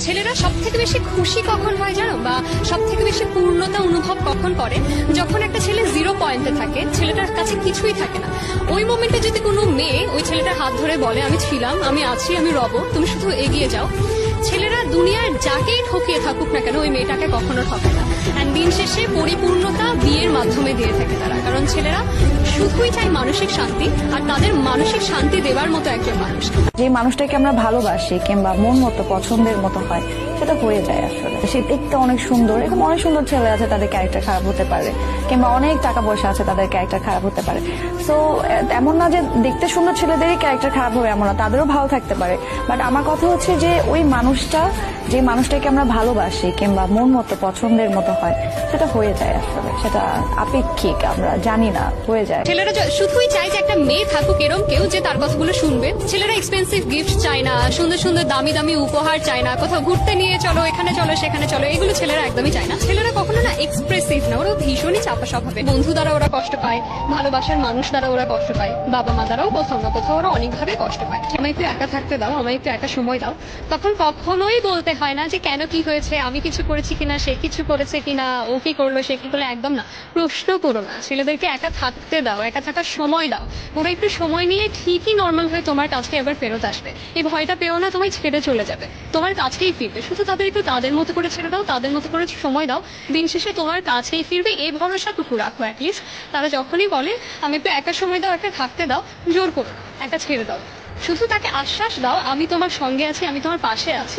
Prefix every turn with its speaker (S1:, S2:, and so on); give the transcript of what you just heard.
S1: ছেলেরা সব থেকে বেশি খুশি কখন হয় জানো, বা সব থেকে বেশি পূর্ণতা অনুভব কখন করে, যখন একটা ছেলে 0 পয়েন্টে থাকে, ছেলেটার কাছে কিছুই থাকে না। ওই মোমেন্টে যদি কোনো মেয়ে ওই ছেলেটার হাত ধরে বলে আমি ছিলাম, আমি আছি, আমি রব, তুমি শুধু এগিয়ে যাও, ছেলেরা দুনিয়ার যাকেই ঠকিয়ে থাকুক না কেন ওই মেয়েটাকে কখনো ঠকায় না। অ্যান্ড দিন শেষে পরিপূর্ণতা বিয়ের মাধ্যমে দিয়ে থাকে তারা, কারণ ছেলেরা শুধুই চায় মানসিক শান্তি, আর তাদের মানসিক শান্তি দেওয়ার মতো একজন মানুষ।
S2: যে মানুষটাকে আমরা ভালোবাসি কিংবা মন মতো পছন্দের মতো হয় সেটা হয়ে যায় আসলে। সে দেখতে অনেক সুন্দর, এরকম অনেক সুন্দর ছেলে আছে তাদের ক্যারেক্টার খারাপ হতে পারে, কিংবা অনেক টাকা পয়সা আছে তাদের ক্যারেক্টার খারাপ হতে পারে। সো এমন না যে দেখতে সুন্দর ছেলেদেরই ক্যারেক্টার খারাপ হবে, এমন না, তাদেরও ভালো থাকতে পারে। বাট আমার কথা হচ্ছে যে ওই মানুষটা, যে মানুষটাকে আমরা ভালোবাসি কিংবা মন মতো পছন্দের মতো হয় সেটা হয়ে যায় আসলে, সেটা আপেক্ষিক, আমরা জানি না, হয়ে যায়।
S1: ছেলেরা শুধুই চায় যে একটা মেয়ে থাকুক এরকম কেউ যে তার কথাগুলো শুনবে। ছেলেরা এক্সপেন্সিভ গিফট চায় না, সুন্দর সুন্দর দামি দামি উপহার চায় না, কোথাও ঘুরতে নিয়ে চলো, এখানে চলো, সেখানে চলো, এগুলো ছেলেরা একদমই চায় না। ছেলেরা কখনো না এক্সপ্রেসিভ না, ওরা ভীষণই চাপা স্বভাবে। বন্ধু দ্বারা ওরা কষ্ট পায়, ভালোবাসার মানুষ দ্বারা ওরা কষ্ট পায়, বাবা মা দ্বারাও কোথাও না কোথাও ওরা অনেকভাবে কষ্ট পায়। আমায় একটু একা থাকতে দাও, আমায় একটু একা সময় দাও, তখন কখনোই বলতে হয় না যে কেন কি হয়েছে, আমি কিছু করেছি কিনা, সে কিছু করেছে কিনা, ও কি করলো, সে কি করলো, একদম না। প্রশ্ন করো না, ছেলেদেরকে একা থাকতে দাও, একা থাকার সময় দাও। ওরা একটু সময় নিয়ে ঠিকই নর্মাল হয়ে তোমার কাছে এবার ফেরত আসবে। এই ভয়টা পেও না তোমায় ছেড়ে চলে যাবে, তোমার কাছেই ফিরবে। শুধু তাদের একটু তাদের মতো করে ছেড়ে দাও, তাদের মতো করে সময় দাও, দিন শেষে তোমার কাছেই ফিরবে, এই ভরসাটুকু রাখো। অ্যাটলিস্ট তারা যখনই বলে আমি একটু একা সময় দাও, একা থাকতে দাও, জোর করো, একা ছেড়ে দাও, শুধু তাকে আশ্বাস দাও আমি তোমার সঙ্গে আছি, আমি তোমার পাশে আছি,